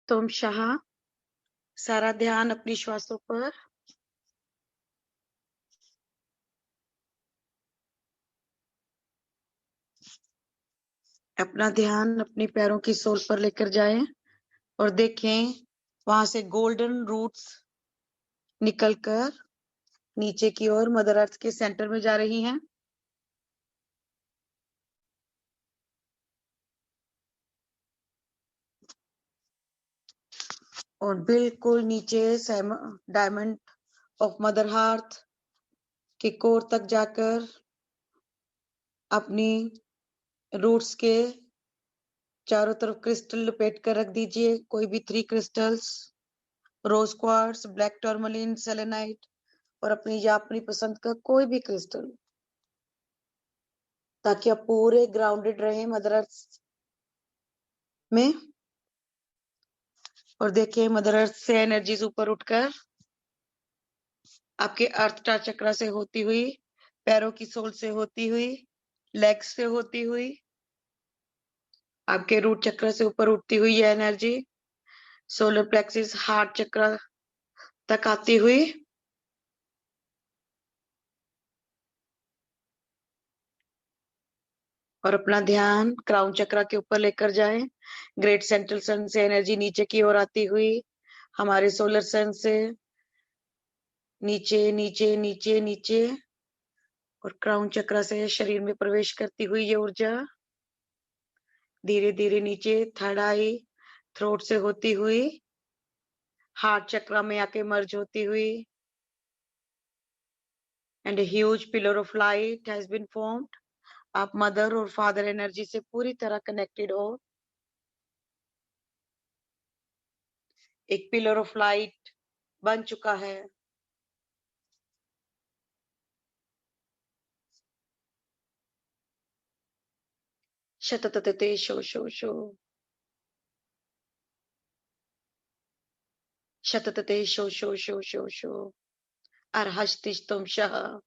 तुम शाह, सारा ध्यान अपनी श्वासों पर। अपना ध्यान अपने पैरों की सोल पर लेकर जाएं और देखें वहां से गोल्डन रूट्स निकलकर नीचे की ओर मदर अर्थ के सेंटर में जा रही हैं। और बिल्कुल नीचे डायमंड ऑफ मदर हार्ट के कोर तक जाकर अपनी रूट्स के चारों तरफ क्रिस्टल लपेट कर रख दीजिए। कोई भी 3 crystals, rose quartz, black tourmaline, selenite और अपनी पसंद का कोई भी क्रिस्टल, ताकि आप पूरे ग्राउंडेड रहें मदर अर्थ में। और देखिए मदर अर्थ से एनर्जीज ऊपर उठकर आपके अर्थ चक्र से होती हुई, पैरों की सोल से होती हुई, लेग्स से होती हुई, आपके रूट चक्र से ऊपर उठती हुई ये एनर्जी सोलर प्लेक्सिस हार्ट चक्र तक आती हुई और अपना ध्यान क्राउन चक्र के ऊपर लेकर जाएं। ग्रेट सेंट्रल सन से एनर्जी नीचे की ओर आती हुई हमारे सोलर सन से नीचे नीचे नीचे नीचे और क्राउन चक्र से शरीर में प्रवेश करती हुई ये ऊर्जा धीरे धीरे नीचे थर्ड आई थ्रोट से होती हुई हार्ट चक्र में आके मर्ज होती हुई and huge pillar of light has been formed. आप मदर और फादर एनर्जी से पूरी तरह कनेक्टेड हो। एक पिलर ऑफ लाइट बन चुका है। शततते शो शो शो शततते शो शो शो शो शो arhashtistum shaha.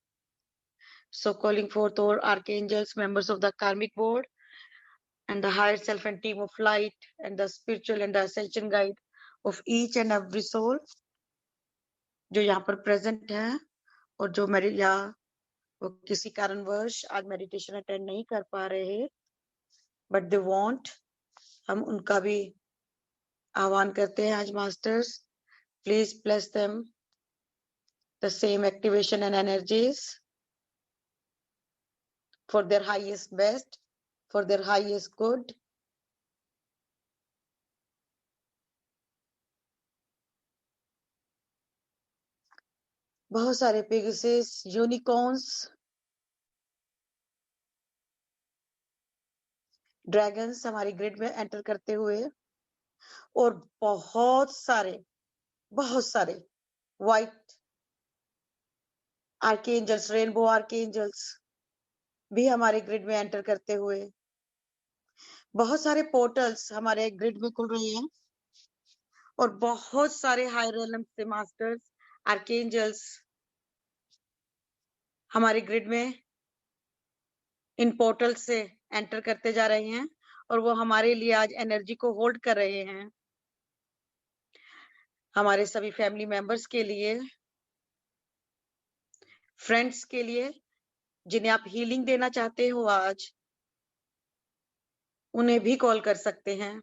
So calling forth all archangels, members of the karmic board and the higher self and team of light and the spiritual and the ascension guide of each and every soul जो यहाँ पर present है और जो मेरे या वो किसी कारणवश आज मेडिटेशन अटेंड नहीं कर पा रहे बट दे वांट, हम उनका भी आह्वान करते हैं आज masters. Please bless them the same activation and energies for their highest best, for their highest good. बहुत सारे पेगासस, यूनिकॉर्न्स, ड्रैगन्स हमारी ग्रिड में एंटर करते हुए और बहुत सारे व्हाइट आर्कएंजल्स, रेनबो आर्कएंजल्स भी हमारे ग्रिड में एंटर करते हुए बहुत सारे पोर्टल्स हमारे ग्रिड में खुल रहे हैं और बहुत सारे हायर रेलम से मास्टर्स, आर्कएंजल्स हमारे ग्रिड में इन पोर्टल से एंटर करते जा रहे हैं और वो हमारे लिए आज एनर्जी को होल्ड कर रहे हैं। हमारे सभी फैमिली मेंबर्स के लिए, फ्रेंड्स के लिए, जिन्हें आप हीलिंग देना चाहते हो आज, उन्हें भी कॉल कर सकते हैं।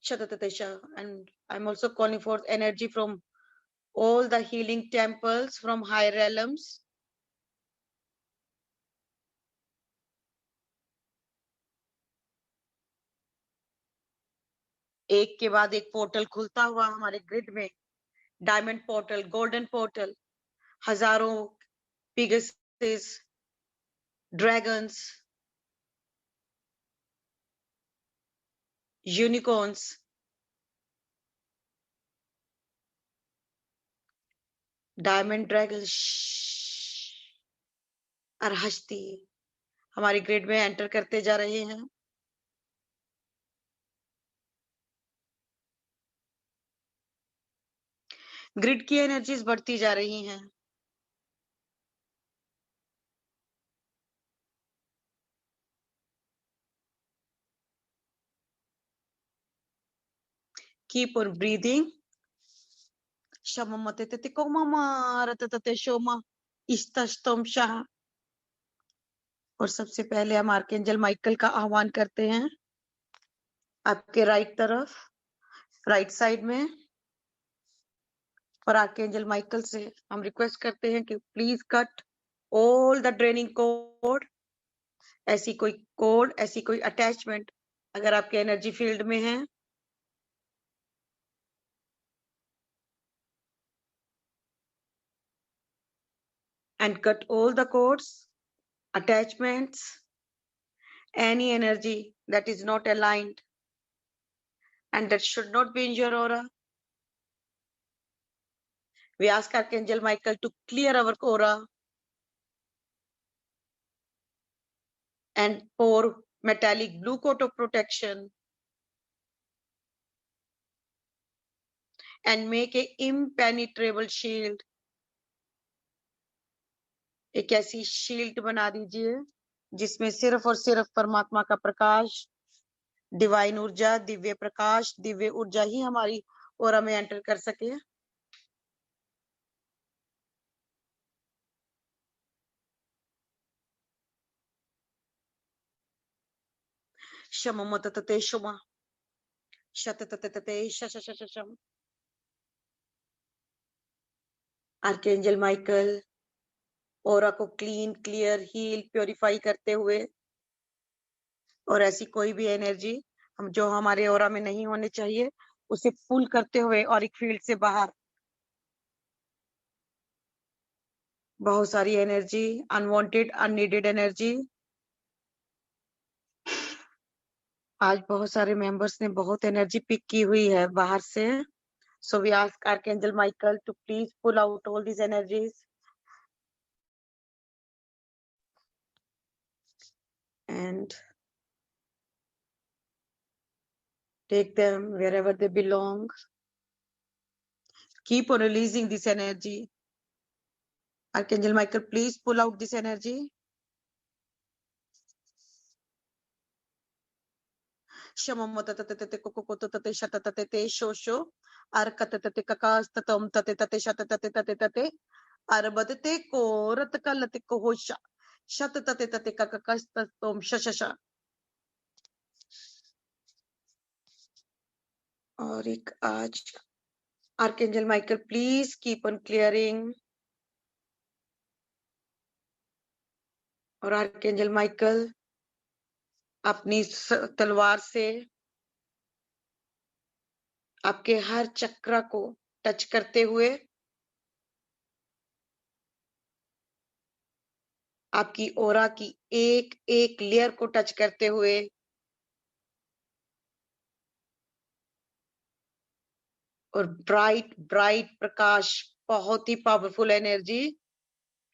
Shatatatesha, and I'm also calling forth energy from all the healing temples from higher realms. एक के बाद एक पोर्टल खुलता हुआ हमारे ग्रिड में, डायमंड पोर्टल, गोल्डन पोर्टल, हजारों पिगसेस, ड्रैगन्स, यूनिकॉर्न्स, डायमंड ड्रैगन अरहस्ती हमारी ग्रिड में एंटर करते जा रहे हैं। ग्रिड की एनर्जीज बढ़ती जा रही हैं। Keep on breathing. और सबसे पहले हम आर्कएंजल माइकल का आह्वान करते हैं आपके राइट तरफ, राइट साइड में। और आर्कएंजल माइकल से हम रिक्वेस्ट करते हैं कि please cut all the draining code. ऐसी कोई कोड, ऐसी कोई अटैचमेंट अगर आपके एनर्जी फील्ड में है, and cut all the cords, attachments, any energy that is not aligned and that should not be in your aura. We ask Archangel Michael to clear our aura and pour metallic blue coat of protection and make a impenetrable shield. एक ऐसी shield बना दीजिए जिसमें सिर्फ और सिर्फ परमात्मा का प्रकाश, डिवाइन ऊर्जा, दिव्य प्रकाश, दिव्य ऊर्जा ही हमारी ओरा में एंटर कर सके। शममततते शुमा शतततते शशशशशम। आर्कएंजल माइकल ओरा को क्लीन, क्लियर, हील, प्योरीफाई करते हुए और ऐसी कोई भी एनर्जी हम जो हमारे ओरा में नहीं होने चाहिए उसे पुल करते हुए और एक फील्ड से बाहर बहुत सारी एनर्जी, अनवांटेड, अननीडेड एनर्जी। आज बहुत सारे मेंबर्स ने बहुत एनर्जी पिक की हुई है बाहर से। So we ask archangel Michael to please pull out all this energies and take them wherever they belong. Keep on releasing this energy. Archangel Michael, please pull out this energy. Shamamatatate kokokotate shatatate shosho arkatate kakastatam tatate shatatate tatate arbatate koratkalate kohosha shatatate kakakastatom shashasha। और एक आज archangel Michael please keep on clearing. और archangel Michael अपनी तलवार से आपके हर चक्र को टच करते हुए आपकी ओरा की एक एक लेयर को टच करते हुए और ब्राइट ब्राइट प्रकाश, बहुत ही पावरफुल एनर्जी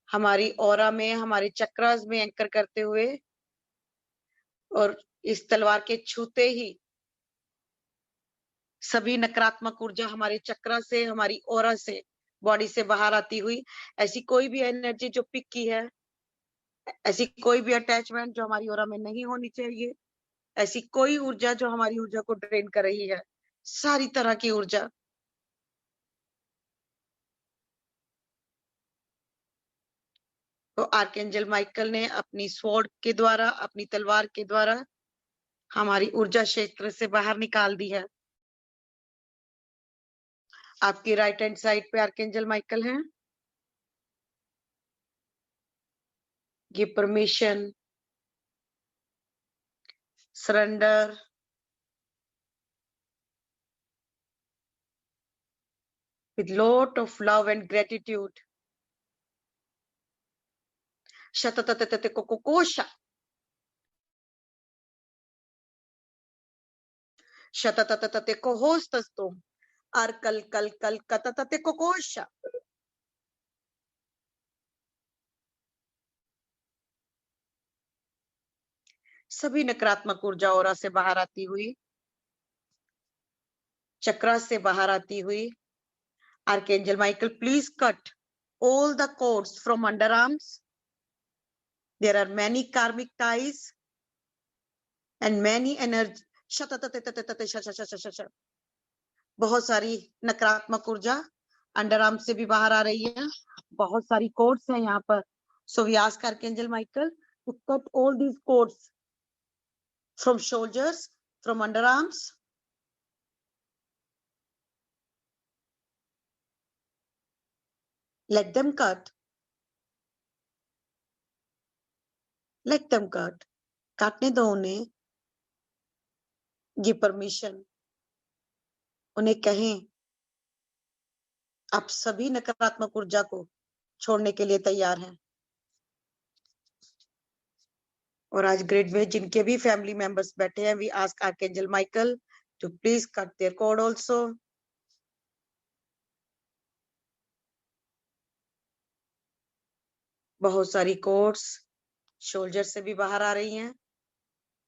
हमारी ओरा में, हमारे चक्रास में एंकर करते हुए और इस तलवार के छूते ही सभी नकारात्मक ऊर्जा हमारे चक्रा से, हमारी ओरा से, बॉडी से बाहर आती हुई, ऐसी कोई भी एनर्जी जो पिक की है, ऐसी कोई भी अटैचमेंट जो हमारी ओरा में नहीं होनी चाहिए, ऐसी कोई ऊर्जा जो हमारी ऊर्जा को ड्रेन कर रही है, सारी तरह की ऊर्जा तो आर्कएंजल माइकल ने अपनी स्वॉर्ड के द्वारा, अपनी तलवार के द्वारा हमारी ऊर्जा क्षेत्र से बाहर निकाल दी है। आपकी राइट हैंड साइड पे आर्कएंजल माइकल हैं। Give permission, surrender, with lot of love and gratitude. Shatatatata kokokosha. Shatatatata kohostastum. Arkal kal kal katatate kokosha. सभी नकारात्मक ऊर्जा ओरा से बाहर आती हुई, चक्रा से बाहर आती हुई, Archangel Michael, please cut all the cords from underarms. There are many karmic ties and many energy. बहुत सारी नकारात्मक ऊर्जा अंडर आर्म से भी बाहर आ रही है, बहुत सारी कोड्स हैं यहाँ पर. So we ask Archangel Michael to cut all these cords from shoulders, from underarms. Let them cut. Let them cut. काटने दो उन्हें. ये परमिशन. उन्हें कहें आप सभी नकारात्मक ऊर्जा को छोड़ने के लिए तैयार हैं. और आज ग्रिड में जिनके भी फैमिली मेंबर्स बैठे हैं, we ask archangel Michael to please cut their cord also. बहुत सारी कोड्स शोल्डर से भी बाहर आ रही हैं.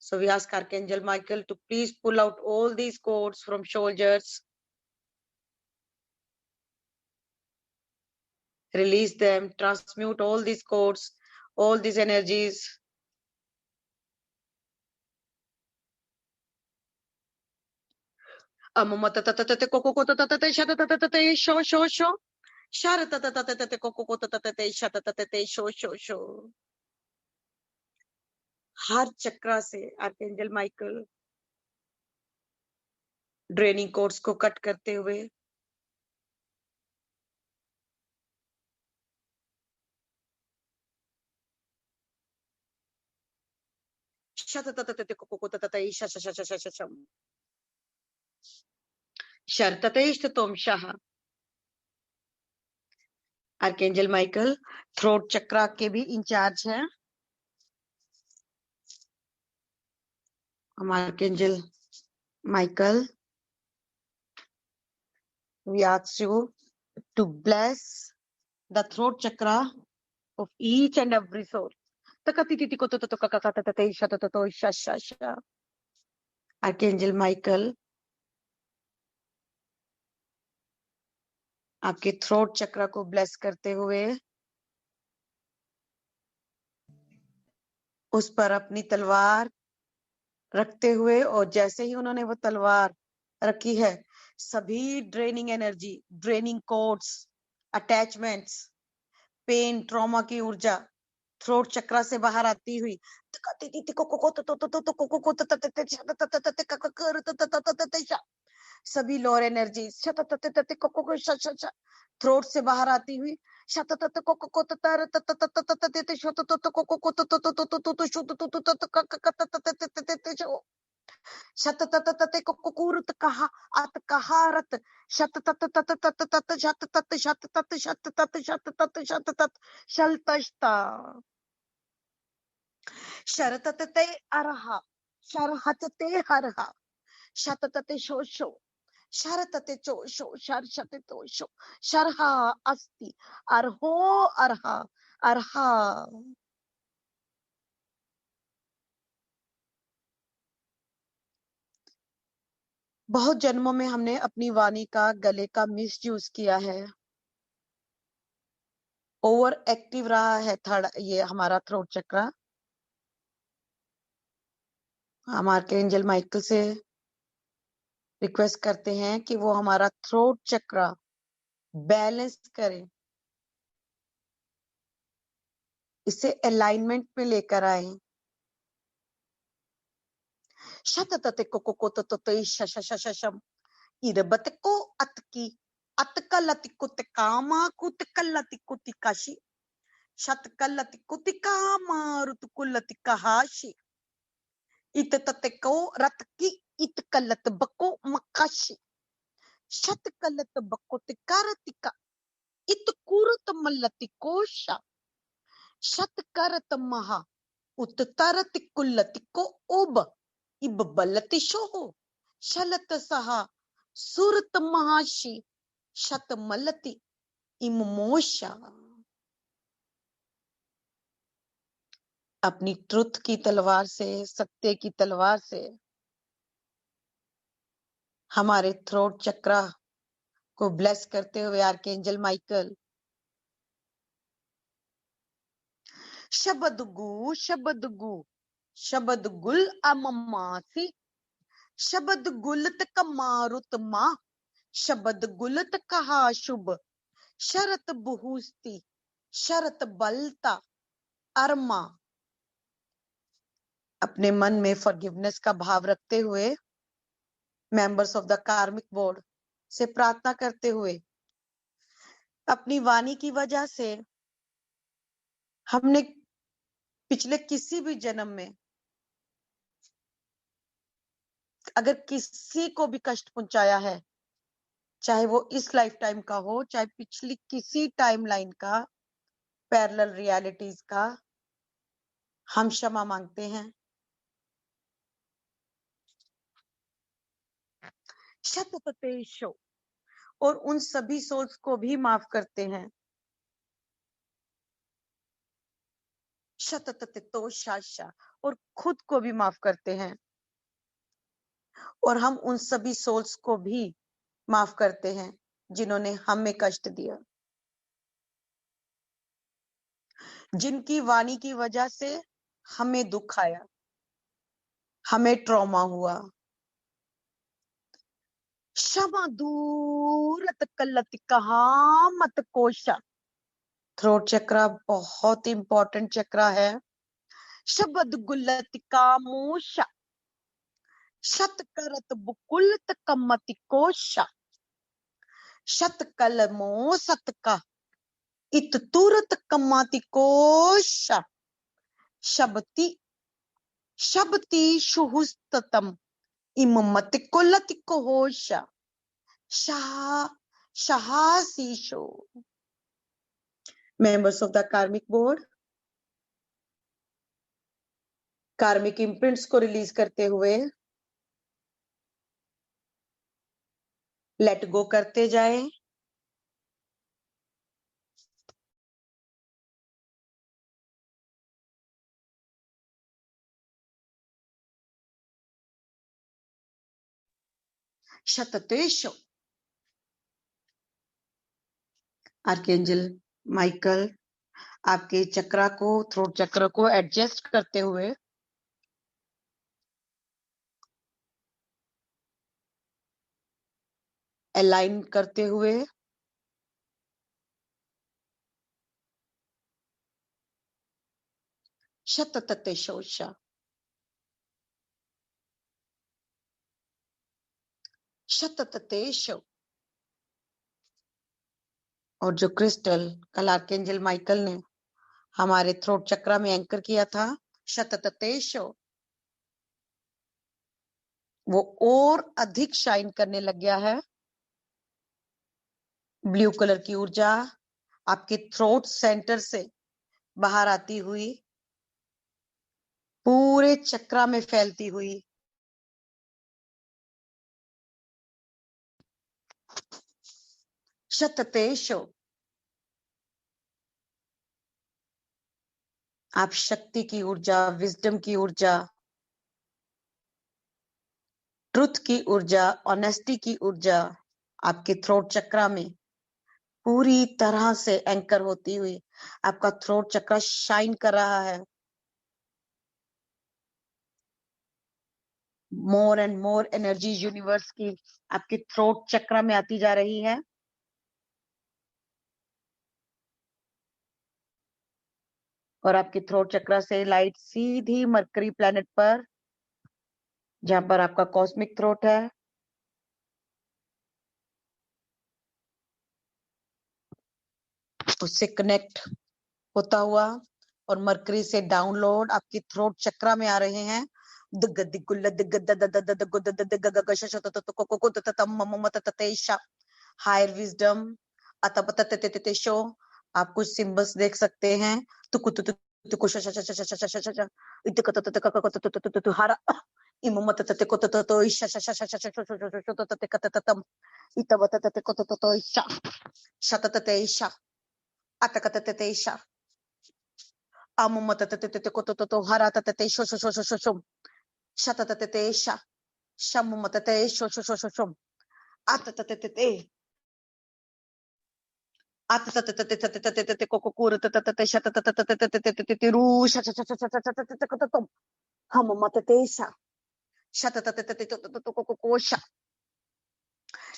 So we ask Archangel Michael to please pull out all these cords from shoulders. Release them, transmute all these cords, all these energies. हर चक्रा से archangel Michael draining course को cut करते हुए आर्कएंजल माइकल थ्रोट चक्रा के भी in charge हैं. Archangel Michael, we ask you to bless the throat chakra of each and every soul. Archangel Michael, आपके throat चक्रा को bless करते हुए उस पर अपनी तलवार रखते हुए, और जैसे ही उन्होंने वो तलवार रखी है, सभी draining energy, draining cords, attachments, pain, trauma की ऊर्जा थ्रोट चक्रा से बाहर आती हुई सभी लोअर एनर्जी थ्रोट से बाहर आती हुई शततततते कुकुरुत कहा अत कहारत शततततततत शततत शततत शततत शततत शततत शलतष्टा शरततते अरहा शरहतते हरहा शततते शोशो शरतते चोशो शरशते तोशो शरहा अस्ति अर्हो अर्हा अर्हा. बहुत जन्मों में हमने अपनी वाणी का, गले का मिसयूज किया है. ओवर एक्टिव रहा है ये हमारा थ्रोट चक्रा. हम आर्कएंजल माइकल से रिक्वेस्ट करते हैं कि वो हमारा थ्रोट चक्रा बैलेंस करें, इसे अलाइनमेंट में लेकर आए. शततते कोकोकोतोते शशशशशम इरबतको अतकी अतकलति कुतकामा कुतकलति कुतिकाशी शतकलति कुतिकामा रुतकुलति कहाशी इततको रतकी इतकलत बको मकाशी शतकलत बको तिकारतिका इतकुरत मल्लति कोशा शतकरत महा उत्तरति कुल्लति को ओब इब बलति शोहो शलत सहा सुरत महाशी शत मलति इमोशा. अपनी ट्रुथ की तलवार से, सत्य की तलवार से हमारे थ्रोट चक्रा को ब्लेस करते हुए आर्कएंजल माइकल शबदगु शबदगु शबदगुल अममासी शबदगुलत कमारुत मा शब्द गुलत कहा शुभ, शरत बहुस्ती, शरत बलता अरमा। अपने मन में फॉरगिवनेस का भाव रखते हुए members of the karmic board से प्रार्थना करते हुए, अपनी वाणी की वजह से हमने पिछले किसी भी जन्म में अगर किसी को भी कष्ट पहुंचाया है, चाहे वो इस लाइफ टाइम का हो, चाहे पिछली किसी टाइमलाइन का, पैरेलल रियलिटीज का, हम क्षमा मांगते हैं। शतपतेशो, और उन सभी सोल्स को भी माफ करते हैं। शतततोषाशा, और खुद को भी माफ करते हैं। और हम उन सभी सोल्स को भी माफ करते हैं जिन्होंने हमें कष्ट दिया, जिनकी वाणी की वजह से हमें दुख आया, हमें ट्रॉमा हुआ। क्षमा दूरत कलत कहा मत कोशा। थ्रोट चक्रा बहुत इंपॉर्टेंट चक्रा है। शब्द गुल्लत का मूषा, शत करत बुकुलत कमति कोशा। शत कलमो सत का इत तुरत कमाति कोशा। शबती शबती शुहुस्ततम इममति कुलति कोशा। शाह शाहासीशो। Members of the karmic board karmic imprints को रिलीज करते हुए लेट गो करते जाएं। शततेशो। आर्कएंजल माइकल आपके चक्रा को, थ्रोट चक्र को एडजस्ट करते हुए अलाइन करते हुए शतततेशोषा, शतततेशो। और जो क्रिस्टल कल आर्कएंजल माइकल ने हमारे थ्रोट चक्रा में एंकर किया था, शतततेशो, वो और अधिक शाइन करने लग गया है। ब्लू कलर की ऊर्जा आपके थ्रोट सेंटर से बाहर आती हुई पूरे चक्रा में फैलती हुई शततेशो। आप शक्ति की ऊर्जा, विजडम की ऊर्जा, ट्रुथ की ऊर्जा, ऑनेस्टी की ऊर्जा आपके थ्रोट चक्रा में पूरी तरह से एंकर होती हुई आपका थ्रोट चक्रा शाइन कर रहा है। More and more energy universe की आपके थ्रोट चक्रा में आती जा रही है। और आपके थ्रोट चक्रा से लाइट सीधी मरकरी प्लैनेट पर, जहां पर आपका कॉस्मिक थ्रोट है, उससे कनेक्ट होता हुआ और मरकरी से डाउनलोड आपकी थ्रोट चक्रा में आ रहे हैं। हायर विजडम अतपतशो। आप कुछ सिंबल्स देख सकते हैं।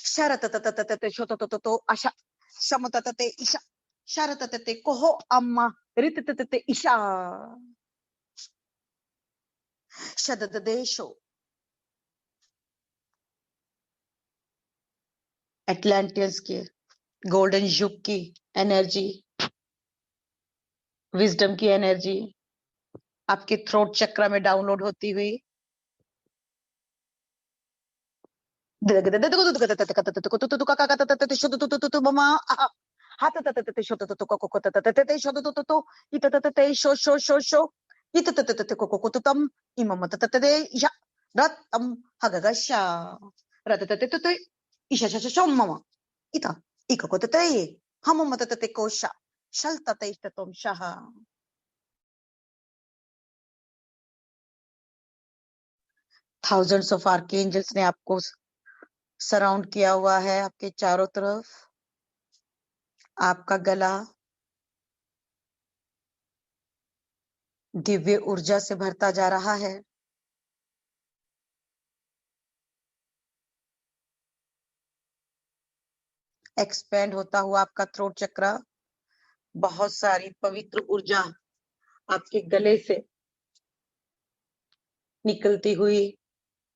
Sharatatatate shotototo asha. Shamatate isha. Sharatate koho amma. Ritatate isha. Shadadesho. Atlanteans की गोल्डन युग की एनर्जी, विजडम की एनर्जी आपके थ्रोट चक्र में डाउनलोड होती हुई ita ikakotate hamamatate kosha shaltate tatom shaha. Thousands of archangels ने आपको सराउंड किया हुआ है, आपके चारों तरफ आपका गला दिव्य ऊर्जा से भरता जा रहा है। एक्सपेंड होता हुआ आपका थ्रोट चक्र, बहुत सारी पवित्र ऊर्जा आपके गले से निकलती हुई,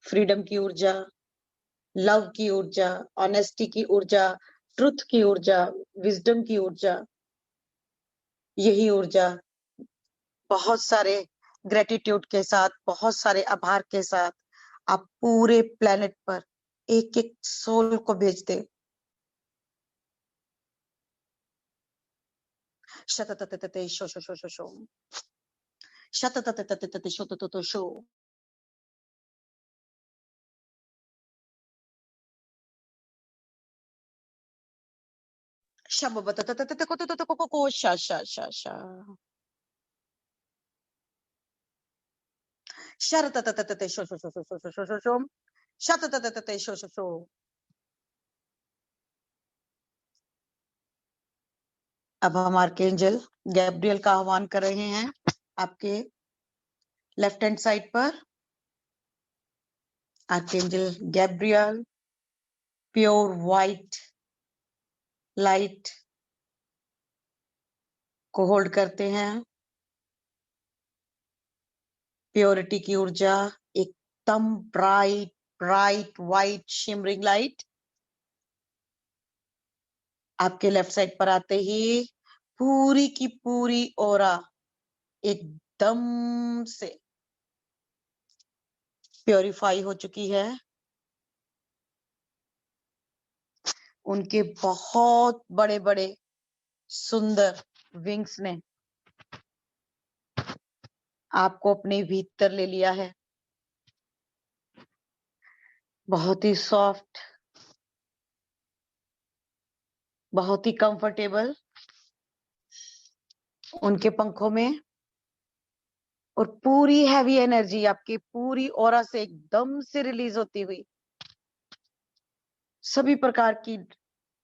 फ्रीडम की ऊर्जा, लव की ऊर्जा, ऑनेस्टी की ऊर्जा, ट्रुथ की ऊर्जा, विजडम की ऊर्जा, यही ऊर्जा बहुत सारे ग्रेटिट्यूड के साथ, बहुत सारे आभार के साथ आप पूरे प्लेनेट पर एक एक सोल को भेज दे। शततततते शो शो शो शो शो शतततततते शो तो तो शो। शबबततततते को तो को शा शा शा शा शरततततते शो शो शो शो शो शो शो शो शततततते शो शो शो। अब हम आर्कएंजल गैब्रियल का आह्वान कर रहे हैं आपके लेफ्ट हैंड साइड पर। Archangel Gabriel pure white light को होल्ड करते हैं। प्योरिटी की ऊर्जा, एकदम bright bright white shimmering light आपके लेफ्ट साइड पर आते ही पूरी की पूरी ऑरा एकदम से प्योरीफाई हो चुकी है। उनके बहुत बड़े बड़े सुंदर विंग्स ने आपको अपने भीतर ले लिया है। बहुत ही सॉफ्ट, बहुत ही कंफर्टेबल उनके पंखों में, और पूरी हैवी एनर्जी आपकी पूरी ऑरा से एकदम से रिलीज होती हुई सभी प्रकार की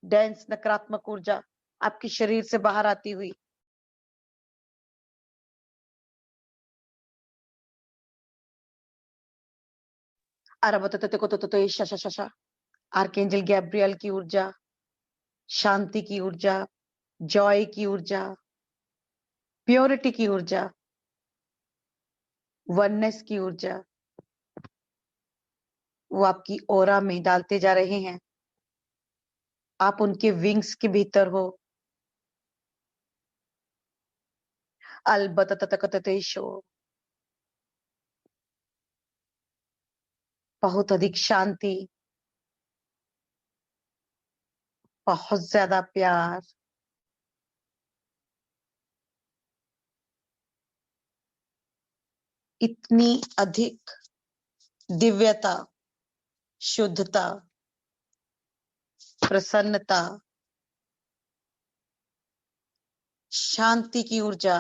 डेंस नकारात्मक ऊर्जा आपके शरीर से बाहर आती हुई आर्कएंजल गैब्रियल की ऊर्जा, शांति की ऊर्जा, जॉय की ऊर्जा, प्योरिटी की ऊर्जा, वननेस की ऊर्जा वो आपकी ऑरा में डालते जा रहे हैं। आप उनके विंग्स के भीतर हो। अलबतततकततेशो, बहुत अधिक शांति, बहुत ज्यादा प्यार, इतनी अधिक दिव्यता, शुद्धता, प्रसन्नता, शांति की ऊर्जा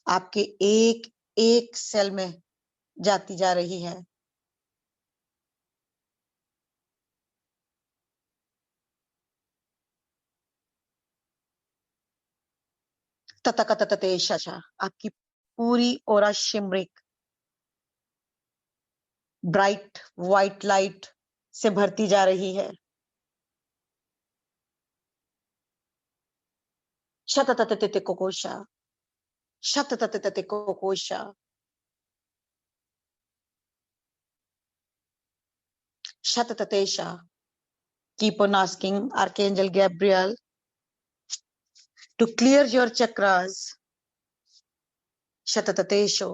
आपके एक एक सेल में जाती जा रही है। ततकततते शशा, आपकी पूरी ऑरा शिमरिक ब्राइट व्हाइट लाइट से भरती जा रही है। शतततते कोकोशा, शतततते कोकोशा, शतततेशा। Keep on asking Archangel Gabriel to clear your chakras, shatatatesho,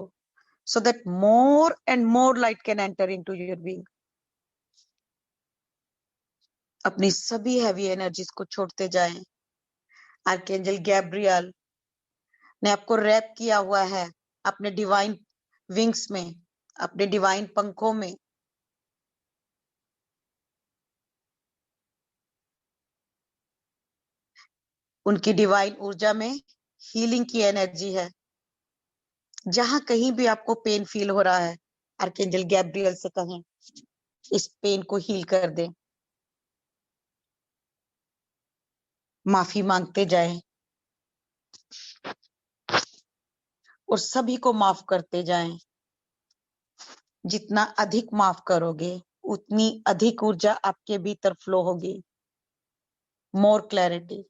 so that more and more light can enter into your being. अपनी सभी हैवी एनर्जीज को छोड़ते जाएं। आर्कएंजल गैब्रियल ने आपको रैप किया हुआ है अपने डिवाइन विंग्स में, अपने डिवाइन पंखों में। उनकी डिवाइन ऊर्जा में हीलिंग की एनर्जी है। जहां कहीं भी आपको पेन फील हो रहा है, आर्कएंजल गैब्रियल से कहें इस पेन को हील कर दे। माफी मांगते जाएं और सभी को माफ करते जाएं। जितना अधिक माफ करोगे उतनी अधिक ऊर्जा आपके भीतर फ्लो होगी। More clarity,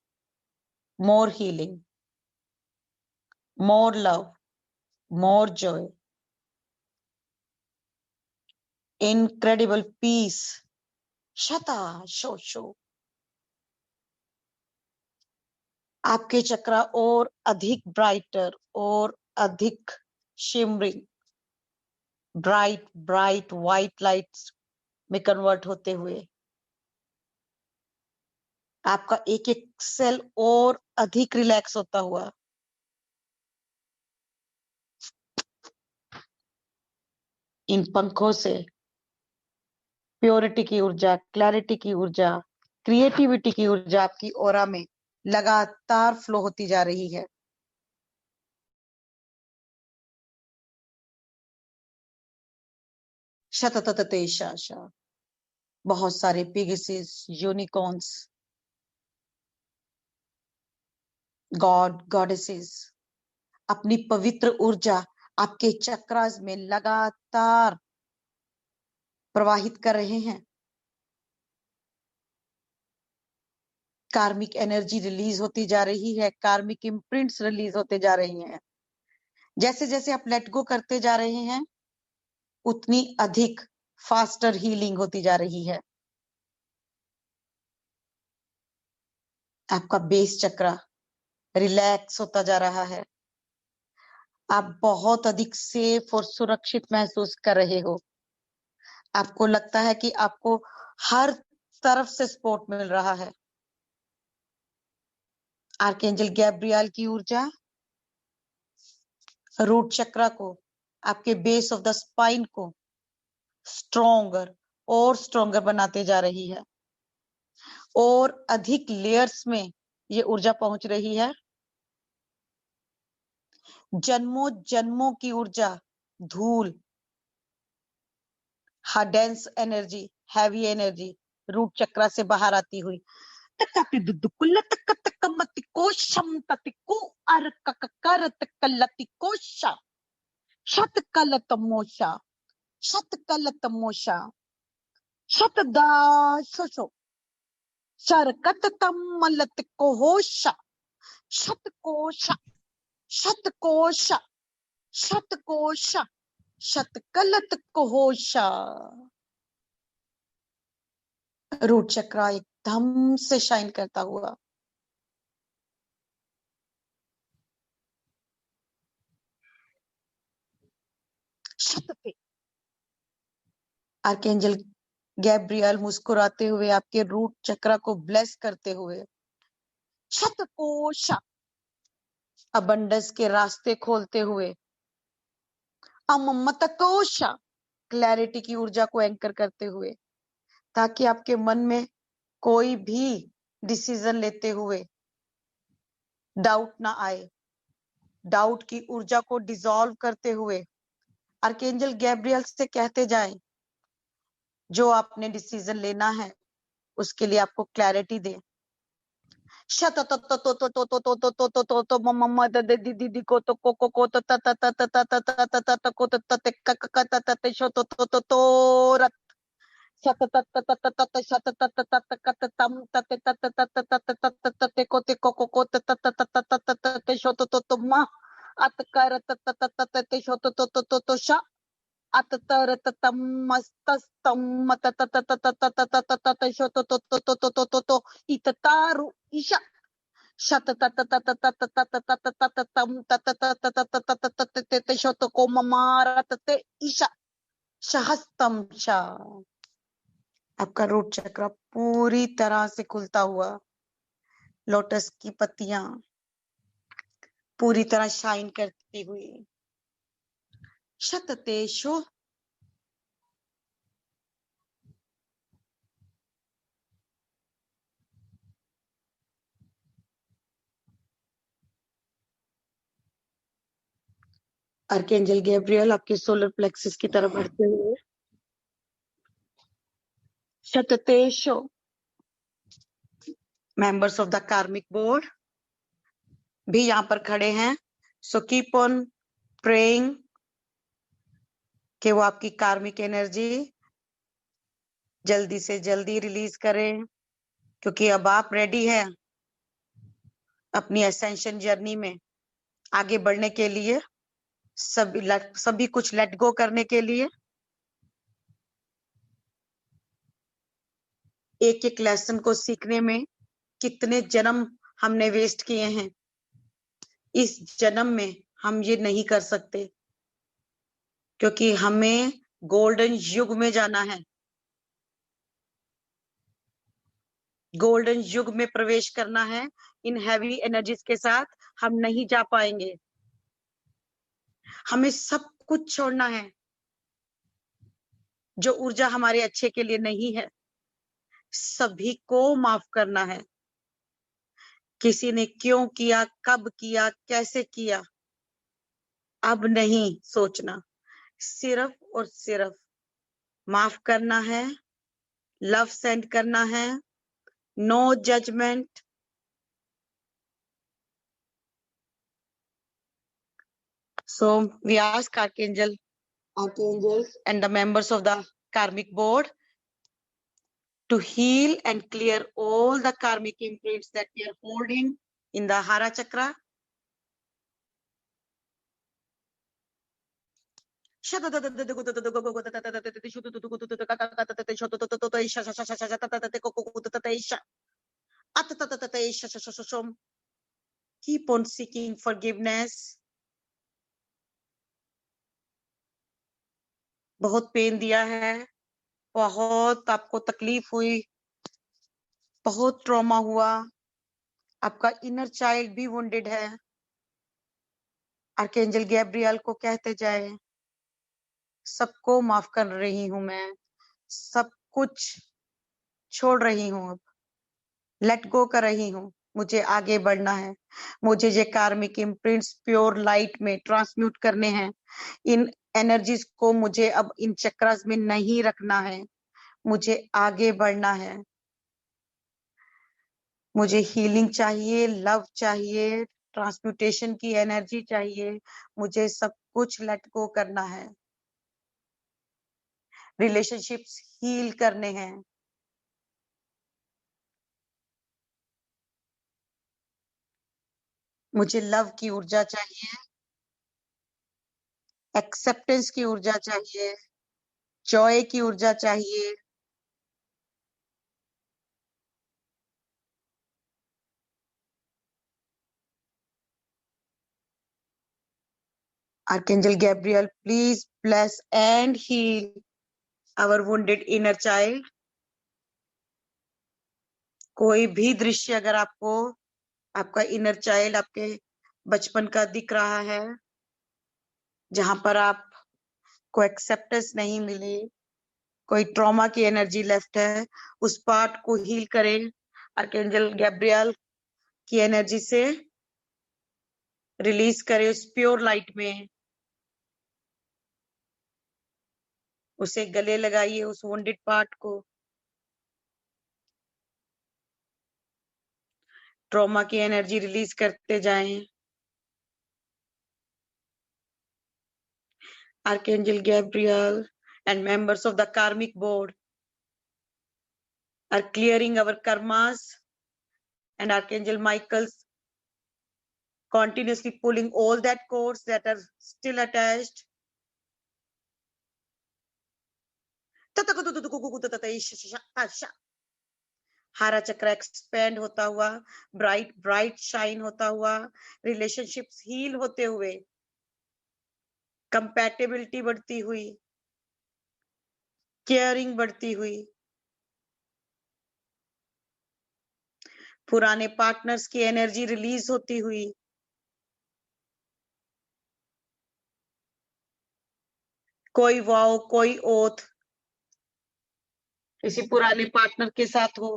more healing, more love, more joy, incredible peace. शता शो शो। आपके चक्रा और अधिक ब्राइटर और अधिक shimmering, bright bright white lights में कन्वर्ट होते हुए आपका एक एक सेल और अधिक रिलैक्स होता हुआ इन पंखों से प्योरिटी की ऊर्जा, क्लैरिटी की ऊर्जा, क्रिएटिविटी की ऊर्जा आपकी ऑरा में लगातार फ्लो होती जा रही है। शतततेशाशा। बहुत सारे पिगसिस, यूनिकॉर्न्स, गॉड गॉडेसेस अपनी पवित्र ऊर्जा आपके चक्रास में लगातार प्रवाहित कर रहे हैं। कार्मिक एनर्जी रिलीज होती जा रही है, कार्मिक इम्प्रिंट्स रिलीज होते जा रही हैं। जैसे जैसे आप लेट गो करते जा रहे हैं उतनी अधिक फास्टर हीलिंग होती जा रही है। आपका बेस चक्रा रिलैक्स होता जा रहा है। आप बहुत अधिक सेफ और सुरक्षित महसूस कर रहे हो। आपको लगता है कि आपको हर तरफ से सपोर्ट मिल रहा है। आर्कएंजल गैब्रियल की ऊर्जा रूट चक्रा को, आपके बेस ऑफ द स्पाइन को स्ट्रोंगर और स्ट्रोंगर बनाते जा रही है और अधिक लेयर्स में ये ऊर्जा पहुंच रही है। जन्मों जन्मों की ऊर्जा, धूल, dense energy, heavy energy root chakra से बाहर आती हुई शतकलतमोशा, शतकलतमोशा, शतदाशो, शरकततमलत कोहोशा, शतकोशा, शतकोशा, शतकोशा, शतकलत कोहोशा। रूट चक्रा एकदम से शाइन करता हुआ शत पे। आर्कएंजल गैब्रियल मुस्कुराते हुए आपके रूट चक्रा को ब्लेस करते हुए शतकोशा, अबंडेंस के रास्ते खोलते हुए अममतकोशा, क्लैरिटी की ऊर्जा को एंकर करते हुए, ताकि आपके मन में कोई भी डिसीजन लेते हुए डाउट ना आए। डाउट की ऊर्जा को डिसॉल्व करते हुए आर्कएंजल गैब्रियल से कहते जाएं जो आपने डिसीजन लेना है उसके लिए आपको क्लैरिटी दे। itataru isha सहस्तम शा। आपका रूट चक्र पूरी तरह से खुलता हुआ, लोटस की पत्तियां पूरी तरह शाइन करती हुई। शततेषु आर्कएंजल गैब्रियल आपके सोलर प्लेक्सस की तरफ बढ़ते हुए, शततेषु members of the karmic board भी यहाँ पर खड़े हैं। सो कीप ऑन प्रेइंग कि वो आपकी कार्मिक एनर्जी जल्दी से जल्दी रिलीज करें, क्योंकि अब आप रेडी हैं अपनी असेंशन जर्नी में आगे बढ़ने के लिए, सभी कुछ लेट गो करने के लिए। एक एक लेसन को सीखने में कितने जन्म हमने वेस्ट किए हैं, इस जन्म में हम ये नहीं कर सकते, क्योंकि हमें गोल्डन युग में जाना है। गोल्डन युग में प्रवेश करना है। इन हैवी एनर्जीज के साथ हम नहीं जा पाएंगे। हमें सब कुछ छोड़ना है जो ऊर्जा हमारे अच्छे के लिए नहीं है। सभी को माफ करना है। किसी ने क्यों किया, कब किया, कैसे किया, अब नहीं सोचना, सिर्फ और सिर्फ माफ करना है, लव सेंड करना है, no judgement. So we ask archangels and the members of the karmic board to heal and clear all the karmic imprints that we are holding in the Hara Chakra. Keep on seeking forgiveness. बहुत pen दिया है, बहुत आपको तकलीफ हुई, बहुत trauma हुआ, आपका इनर चाइल्ड भी वुंडेड है। आर्कएंजल गैब्रियल को कहते जाए, सबको माफ कर रही हूं मैं, सब कुछ छोड़ रही हूं, अब लेट गो कर रही हूं, मुझे आगे बढ़ना है। मुझे ये कार्मिक इम्प्रिंट्स प्योर लाइट में ट्रांसम्यूट करने हैं। इन एनर्जीज को मुझे अब इन चक्रास में नहीं रखना है, मुझे आगे बढ़ना है। मुझे हीलिंग चाहिए, लव चाहिए, ट्रांसम्यूटेशन की एनर्जी चाहिए, मुझे सब कुछ लेट गो करना है। रिलेशनशिप्स हील करने हैं। मुझे लव की ऊर्जा चाहिए, एक्सेप्टेंस की ऊर्जा चाहिए, जॉय की ऊर्जा चाहिए। Archangel Gabriel, please bless and heal our wounded inner child. कोई भी दृश्य अगर आपको आपका इनर चाइल्ड आपके बचपन का दिख रहा है, जहां पर आप को एक्सेप्टेंस नहीं मिली, कोई ट्रॉमा की एनर्जी लेफ्ट है, उस पार्ट को हील करें आर्कएंजल गैब्रियल की एनर्जी से, रिलीज करें उस प्योर लाइट में। उसे गले लगाइए उस वुंडेड पार्ट को। ट्रॉमा की एनर्जी रिलीज करते जाएं। Archangel Gabriel and members of the karmic board, are clearing our karmas, and Archangel Michael's continuously pulling all that cords that are still attached. हरा चक्र एक्सपेंड होता हुआ, ब्राइट ब्राइट शाइन होता हुआ, relationships heal होते हुए, कंपैटिबिलिटी बढ़ती हुई, केयरिंग बढ़ती हुई, पुराने पार्टनर्स की एनर्जी रिलीज होती हुई, कोई वाव कोई ओथ किसी पुराने पार्टनर के साथ हो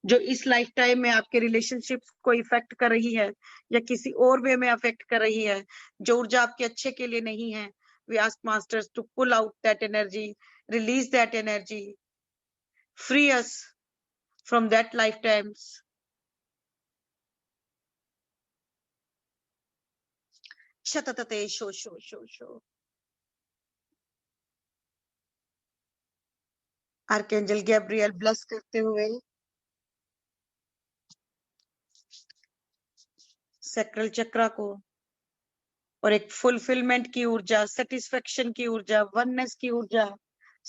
जो इस लाइफ टाइम में आपके रिलेशनशिप्स को इफेक्ट कर रही है या किसी और वे में अफेक्ट कर रही है, जो ऊर्जा आपके अच्छे के लिए नहीं है. We ask masters to pull out that energy, release that energy, free us from that life times. शततते शो शो शो शो. आर्कएंजल गैब्रियल ब्लेस करते हुए सैक्रल चक्रा को और एक फुलफिलमेंट की ऊर्जा, सेटिस्फेक्शन की ऊर्जा, वननेस की ऊर्जा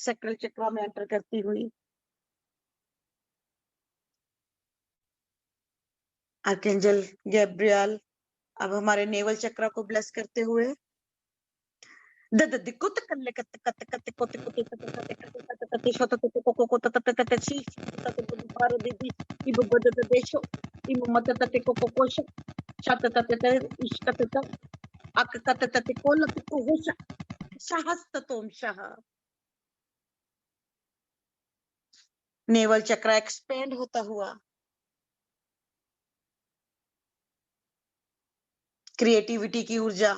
सैक्रल चक्रा में एंटर करती हुई. आर्कएंजल गैब्रियल अब हमारे नेवल चक्रा को ब्लेस करते हुए नेवल चक्र एक्सपेंड होता हुआ, क्रिएटिविटी की ऊर्जा,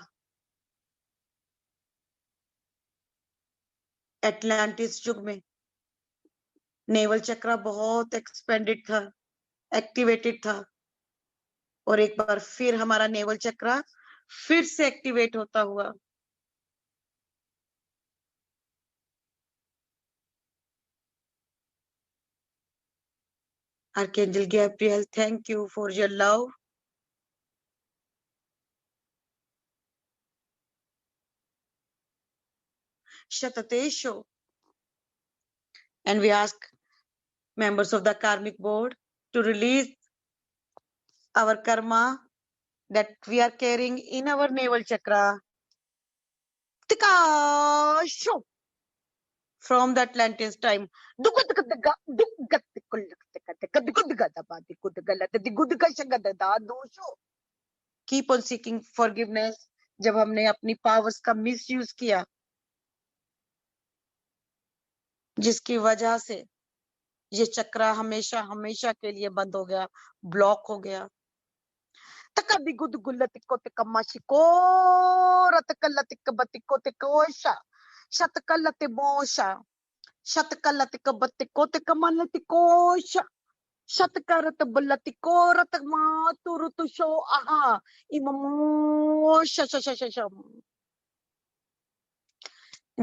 एटलांटिस युग में नेवल चक्र बहुत एक्सपेंडेड था, एक्टिवेटेड था, और एक बार फिर हमारा नेवल चक्र फिर से एक्टिवेट होता हुआ. Archangel Gabriel, thank you for your love. Shatatesho. And we ask members of the karmic board to release our karma that we are carrying in our navel chakra. Tikasho. From the Atlantis time. Keep on seeking forgiveness. जब हमने अपनी powers का misuse किया, जिसकी वजह से ये चक्र हमेशा हमेशा के लिए बंद हो गया, ब्लॉक हो गया. शतकरत बल्लतिकोरत मातुरुतुशो आहा इममो शशशशशम.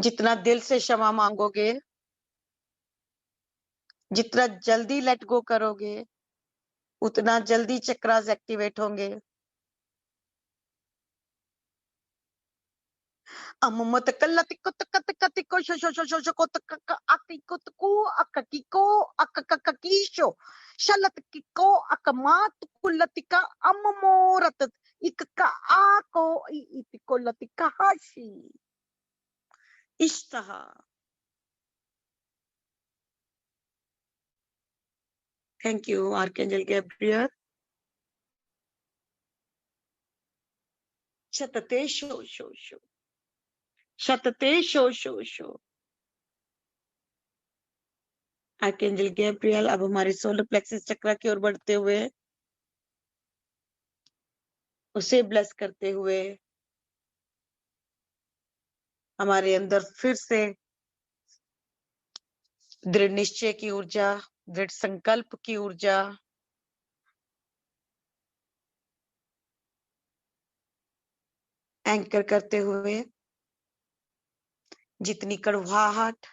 जितना दिल से क्षमा मांगोगे, जितना जल्दी लेट गो करोगे, उतना जल्दी चक्रास एक्टिवेट होंगे. अममत कल्लतिको तकतकतिको शशशशशको तकक आकिको तकु अककिको अकककीशो शलतकिको अकमात कुल्लतिका अममोरत इकका आको इतिको Latika हाशी इष्टहा. Thank you, Archangel Gabriel. Shatate sho sho sho. Shatate sho sho sho. Archangel Gabriel अब हमारे सोलर प्लेक्सिस चक्र की ओर बढ़ते हुए उसे ब्लेस करते हुए हमारे अंदर फिर से दृढ़ निश्चय की ऊर्जा, दृढ़ संकल्प की ऊर्जा, एंकर करते हुए जितनी कड़वाहट,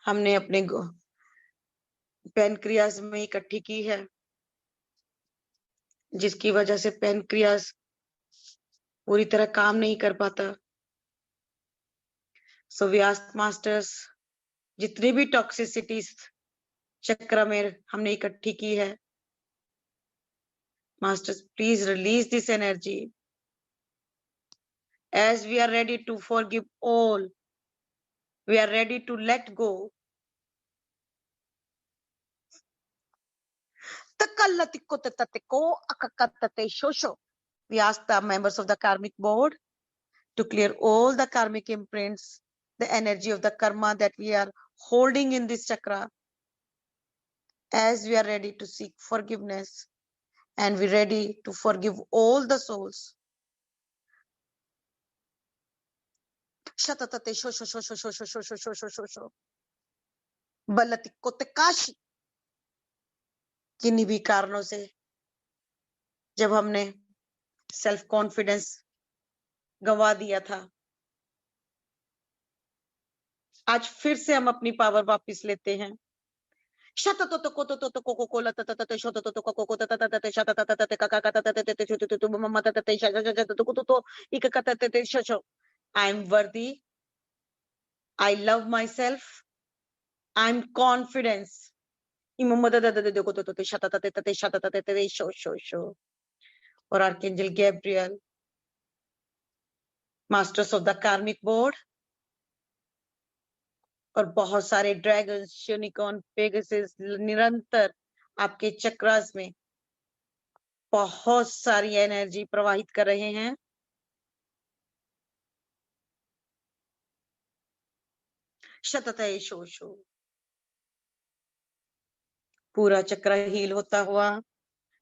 हमने अपने पैनक्रियाज में इकट्ठी की है, जिसकी वजह से पैनक्रियाज पूरी तरह काम नहीं कर पाता। सो वी आस्क मास्टर्स, जितनी भी टॉक्सिसिटीज चक्र में हमने इकट्ठी की है, masters please release this energy as we are ready to forgive all, we are ready to let go. We ask the members of the karmic board to clear all the karmic imprints, the energy of the karma that we are holding in this chakra, as we are ready to seek forgiveness, and we're ready to forgive all the souls. Shatatate sho sho sho sho sho sho sho sho sho sho sho sho. Balati kotekashi. किन्हीं भी कारणों से जब हमने self confidence गंवा दिया था, आज फिर से हम अपनी पावर वापस लेते हैं। I am worthy. I love myself. I am confidence. और archangel Gabriel, masters of the karmic board, और बहुत सारे ड्रैगन्स, यूनिकॉर्न, पेगासस निरंतर आपके चक्रास में बहुत सारी एनर्जी प्रवाहित कर रहे हैं। शततय शोषो, पूरा चक्र हील होता हुआ।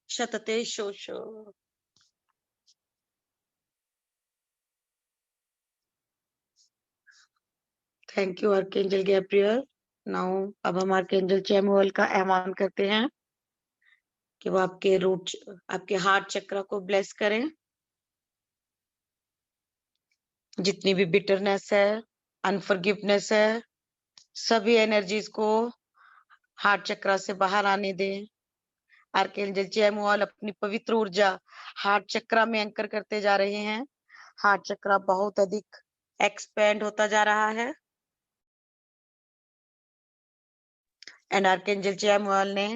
शततय शोषो। Thank you archangel Gabriel. Now अब हम आर्कएंजल चैमुअल का आह्वान करते हैं कि वो आपके रूट, आपके हार्ट चक्र को ब्लेस करें। जितनी भी बिटरनेस है, अनफॉरगिवनेस है, सभी एनर्जीज को हार्ट चक्र से बाहर आने दें। आर्कएंजल चैमुअल अपनी पवित्र ऊर्जा हार्ट चक्र में एंकर करते जा रहे हैं। हार्ट चक्र बहुत अधिक एक्सपेंड होता जा रहा है। एंड आर्कएंजल चैमुअल ने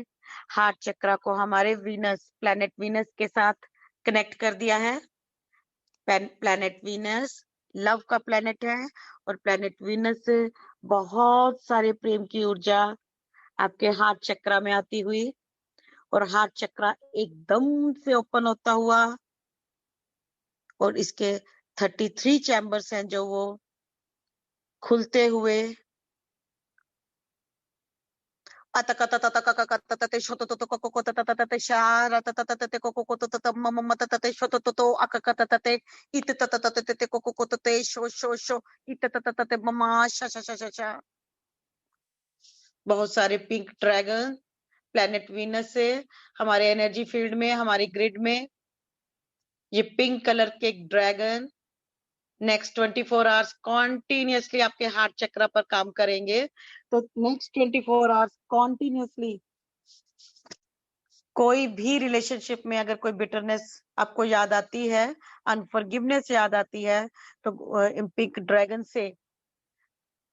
हार्ट चक्र को हमारे वीनस, प्लैनेट वीनस के साथ कनेक्ट कर दिया है। प्लैनेट वीनस लव का प्लैनेट है और प्लैनेट वीनस से बहुत सारे प्रेम की ऊर्जा आपके हार्ट चक्र में आती हुई, और हार्ट चक्र एकदम से ओपन होता हुआ, और इसके 33 चैम्बर्स हैं जो वो खुलते हुए बहुत सारे पिंक ड्रैगन प्लैनेट वीनस से हमारे एनर्जी फील्ड में, हमारी ग्रिड में ये पिंक कलर के ड्रैगन नेक्स्ट 24 आवर्स कॉन्टिन्यूसली आपके हार्ट चक्र पर काम करेंगे। तो नेक्स्ट 24 आवर्स कॉन्टिन्यूसली कोई भी रिलेशनशिप में अगर कोई बिटरनेस आपको याद आती है, अनफॉरगिवनेस याद आती है, तो पिंक ड्रैगन से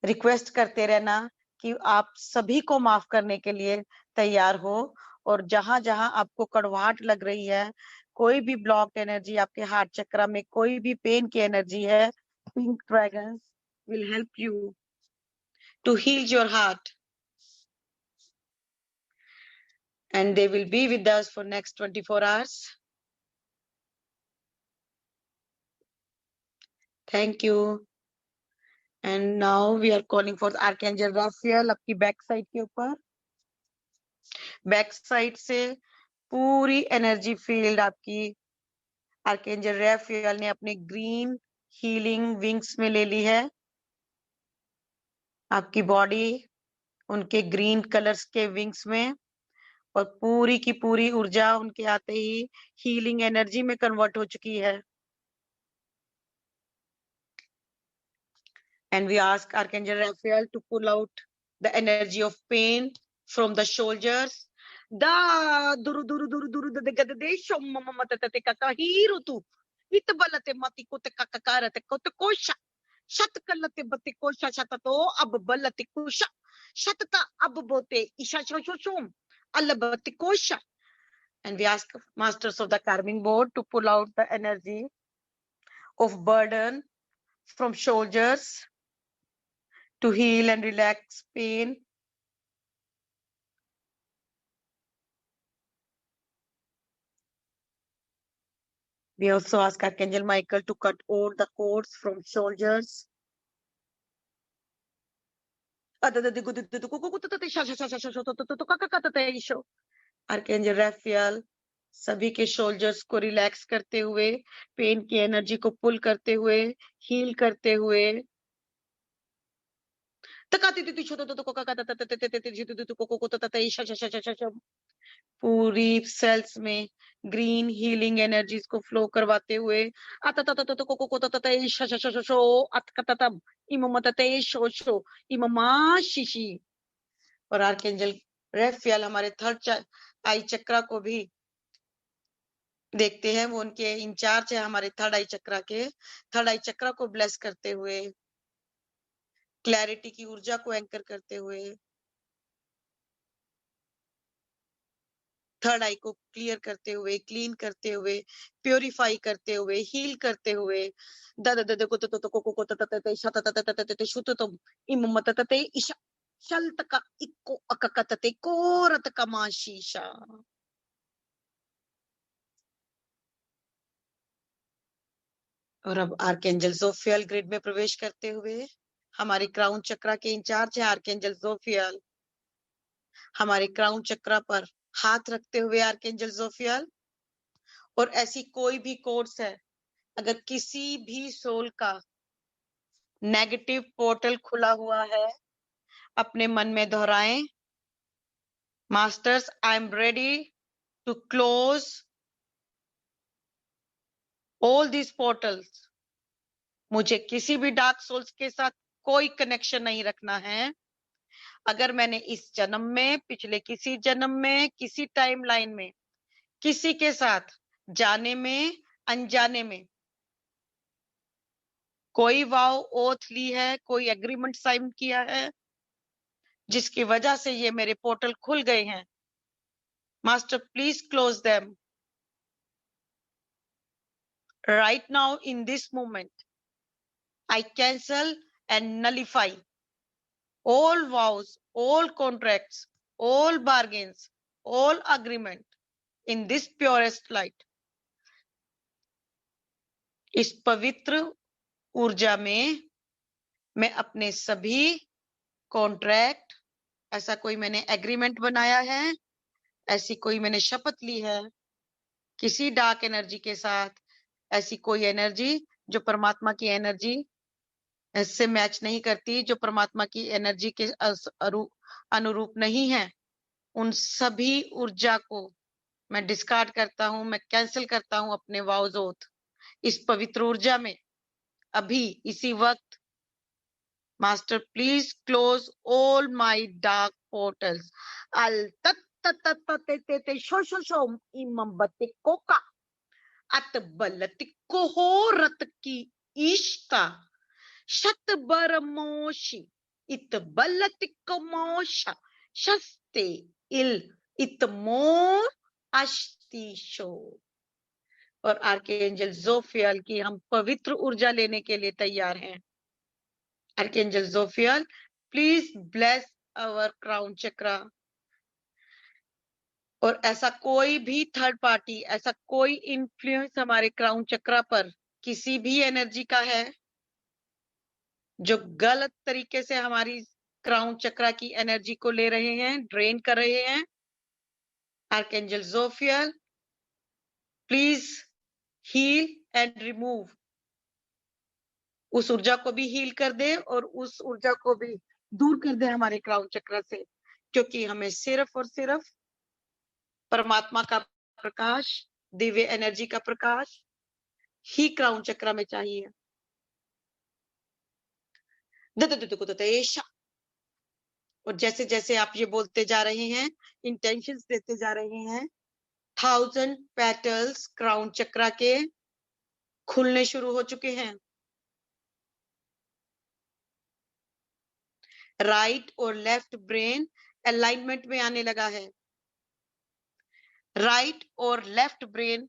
रिक्वेस्ट करते रहना कि आप सभी को माफ करने के लिए तैयार हो। और जहां जहां आपको कड़वाहट लग रही है, कोई भी ब्लॉक्ड एनर्जी आपके हार्ट चक्र में, कोई भी पेन की एनर्जी है, pink dragons will help you to heal your heart, and they will be with us for next 24 hours. Thank you. And now we are calling for Archangel Raphael आपकी back side के ऊपर। Back side से पूरी energy field आपकी archangel Rafale ने अपने green healing wings में ले ली है। आपकी बॉडी उनके ग्रीन कलर्स के विंग्स में, और पूरी की पूरी ऊर्जा उनके आते ही हीलिंग एनर्जी में कन्वर्ट हो चुकी है। And we ask Archangel Raphael to pull out the energy of pain from the shoulders. Da duru duru duru duru de gadadesho mama te kakahiru tu. Itabalate matiko te kakakara te kotokosha. Shatkalate batikosha shatato abbalate kusha. Shatata abbote isha shoshom. Allabatikosha. And we ask masters of the karmic board to pull out the energy of burden from shoulders to heal and relax pain. We also ask Archangel Michael to cut all the cords from shoulders. Archangel Raphael सभी के shoulders को relax करते हुए, pen की energy को पुल करते हुए, heal करते हुए, पूरी सेल्स में ग्रीन हीलिंग एनर्जीज को फ्लो करवाते हुए, और आर्कएंजल रेफियल हमारे थर्ड आई चक्रा को भी देखते हैं, वो उनके इंचार्ज है हमारे थर्ड आई चक्रा के। थर्ड आई चक्रा को ब्लेस करते हुए, क्लैरिटी की ऊर्जा को एंकर करते हुए, थर्ड आई को क्लियर करते हुए, क्लीन करते हुए, प्योरीफाई करते हुए, हील करते हुए, और अब आर्कएंजल जोफियल ग्रिड में प्रवेश करते हुए, हमारे क्राउन चक्रा के इंचार्ज है आर्कएंजल जोफियल। हमारे क्राउन चक्रा पर हाथ रखते हुए आर्कएंजल जोफियल, और ऐसी कोई भी कोर्स है, अगर किसी भी सोल का नेगेटिव पोर्टल खुला हुआ है, अपने मन में दोहराएं, masters I am ready to close all this portals. मुझे किसी भी डार्क सोल्स के साथ कोई कनेक्शन नहीं रखना है। अगर मैंने इस जन्म में, पिछले किसी जन्म में, किसी टाइम लाइन में किसी के साथ जाने में, अनजाने में कोई वाव ओथ ली है, कोई एग्रीमेंट साइन किया है, जिसकी वजह से ये मेरे पोर्टल खुल गए हैं, master please close them right now in this moment. I cancel and nullify all vows, all contracts, all bargains, all agreement in this purest light. इस पवित्र ऊर्जा में मैं अपने सभी कॉन्ट्रैक्ट, ऐसा कोई मैंने एग्रीमेंट बनाया है, ऐसी कोई मैंने शपथ ली है किसी डार्क एनर्जी के साथ, ऐसी कोई एनर्जी जो परमात्मा की एनर्जी इससे मैच नहीं करती, जो परमात्मा की एनर्जी के अनुरूप नहीं है, उन सभी ऊर्जा को मैं डिस्कार्ड करता हूं, मैं कैंसिल करता हूं अपने वाउज ओथ। इस पवित्र ऊर्जा में अभी इसी वक्त master please close all my dark portals. अल तत तत तत ते ते शो शो शो इमम बते कोका अत बलतिको हो रत की इश्ता शत बरमोशी इत बलतिको मोशा शस्ते इल इत मोर अश्तिशो। और आर्कएंजल जोफियल की हम पवित्र ऊर्जा लेने के लिए तैयार हैं। Archangel Jophiel please bless our crown chakra. और ऐसा कोई भी थर्ड पार्टी, ऐसा कोई इन्फ्लुएंस हमारे क्राउन चक्रा पर किसी भी एनर्जी का है जो गलत तरीके से हमारी क्राउन चक्रा की एनर्जी को ले रहे हैं, ड्रेन कर रहे हैं, archangel Jophiel please heal and remove. उस ऊर्जा को भी हील कर दे और उस ऊर्जा को भी दूर कर दे हमारे क्राउन चक्र से, क्योंकि हमें सिर्फ और सिर्फ परमात्मा का प्रकाश, दिव्य एनर्जी का प्रकाश ही क्राउन चक्र में चाहिए। और जैसे जैसे आप ये बोलते जा रहे हैं, इंटेंशंस देते जा रहे हैं, 1000 पेटल्स क्राउन चक्रा के खुलने शुरू हो चुके हैं। राइट और लेफ्ट ब्रेन अलाइनमेंट में आने लगा है। राइट और लेफ्ट ब्रेन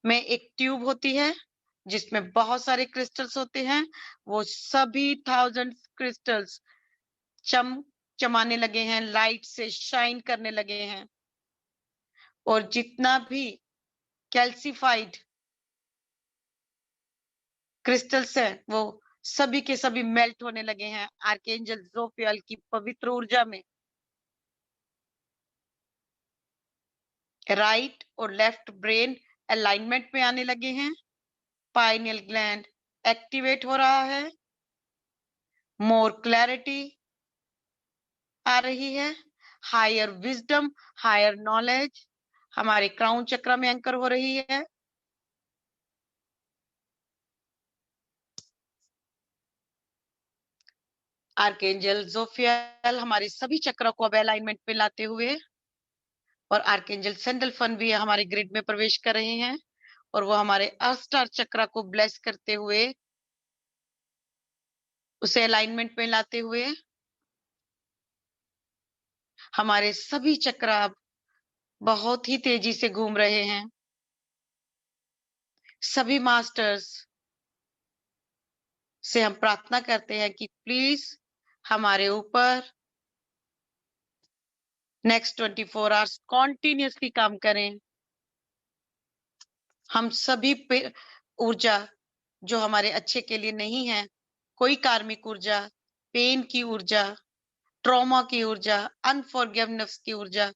में एक ट्यूब होती है जिसमें बहुत सारे क्रिस्टल्स होते हैं। वो सभी 1000 क्रिस्टल्स चमाने लगे हैं, लाइट से शाइन करने लगे हैं, और जितना भी कैल्सिफाइड क्रिस्टल्स है वो सभी के सभी मेल्ट होने लगे हैं आर्कएंजल जोफियल की पवित्र ऊर्जा में। राइट और लेफ्ट ब्रेन अलाइनमेंट में आने लगे हैं। पाइनियल ग्लैंड एक्टिवेट हो रहा है। मोर क्लैरिटी आ रही है। हायर विजडम, हायर नॉलेज हमारे क्राउन चक्र में एंकर हो रही है। आर्कएंजल जोफियल हमारे सभी चक्र को अब अलाइनमेंट में लाते हुए, और आर्कएंजल सैंडलफन भी हमारे ग्रिड में प्रवेश कर रहे हैं, और वो हमारे अर्थ स्टार चक्र को ब्लेस करते हुए, उसे अलाइनमेंट में लाते हुए हमारे सभी चक्र अब बहुत ही तेजी से घूम रहे हैं। सभी मास्टर्स से हम प्रार्थना करते हैं कि प्लीज हमारे ऊपर नेक्स्ट 24 आवर्स कॉन्टिन्यूसली काम करें। हम सभी पे ऊर्जा जो हमारे अच्छे के लिए नहीं है, कोई कार्मिक ऊर्जा, पेन की ऊर्जा, ट्रॉमा की ऊर्जा, अनफॉरगिवनेस की ऊर्जा,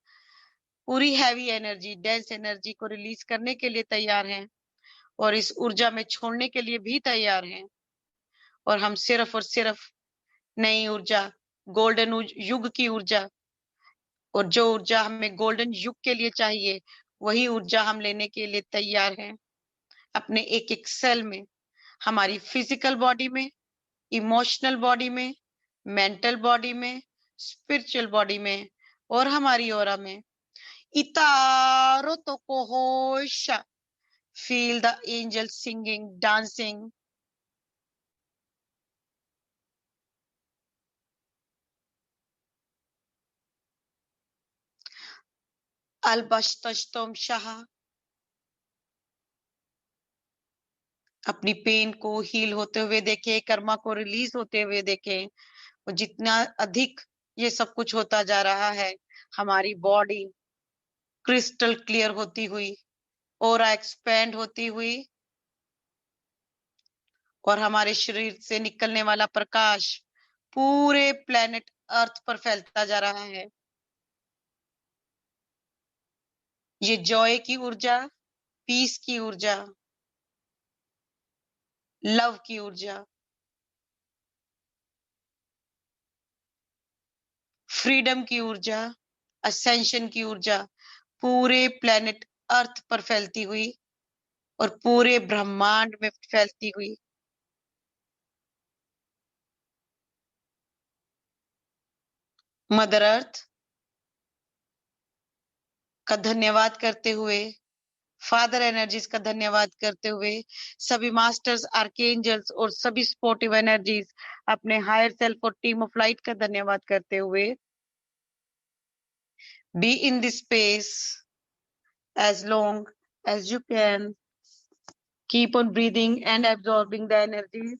पूरी हैवी एनर्जी, डेंस एनर्जी को रिलीज करने के लिए तैयार हैं, और इस ऊर्जा में छोड़ने के लिए भी तैयार हैं। और हम सिर्फ और सिर्फ नई ऊर्जा, गोल्डन युग की ऊर्जा, और जो ऊर्जा हमें गोल्डन युग के लिए चाहिए वही ऊर्जा हम लेने के लिए तैयार हैं। अपने एक एक सेल में, हमारी फिजिकल बॉडी में, इमोशनल बॉडी में, मेंटल बॉडी में, स्पिरिचुअल बॉडी में, और हमारी ऑरा में। इतारो तो कोहोशा, feel the angel singing, dancing. अलबस्तम शाह अपनी पेन को हील होते हुए देखे, कर्मा को रिलीज होते हुए देखे, और जितना अधिक ये सब कुछ होता जा रहा है, हमारी बॉडी क्रिस्टल क्लियर होती हुई, ऑरा एक्सपेंड होती हुई, और हमारे शरीर से निकलने वाला प्रकाश पूरे प्लेनेट अर्थ पर फैलता जा रहा है। ये जॉय की ऊर्जा, पीस की ऊर्जा, लव की ऊर्जा, फ्रीडम की ऊर्जा, असेंशन की ऊर्जा पूरे प्लेनेट अर्थ पर फैलती हुई और पूरे ब्रह्मांड में फैलती हुई। मदर अर्थ का धन्यवाद करते हुए, फादर एनर्जीज का धन्यवाद करते हुए, सभी मास्टर्स, आर्कएंजल्स और सभी सपोर्टिव एनर्जीज, अपने हायर सेल्फ और टीम ऑफ लाइट का धन्यवाद करते हुए, be in this space as long as you can, keep on breathing and absorbing the energies,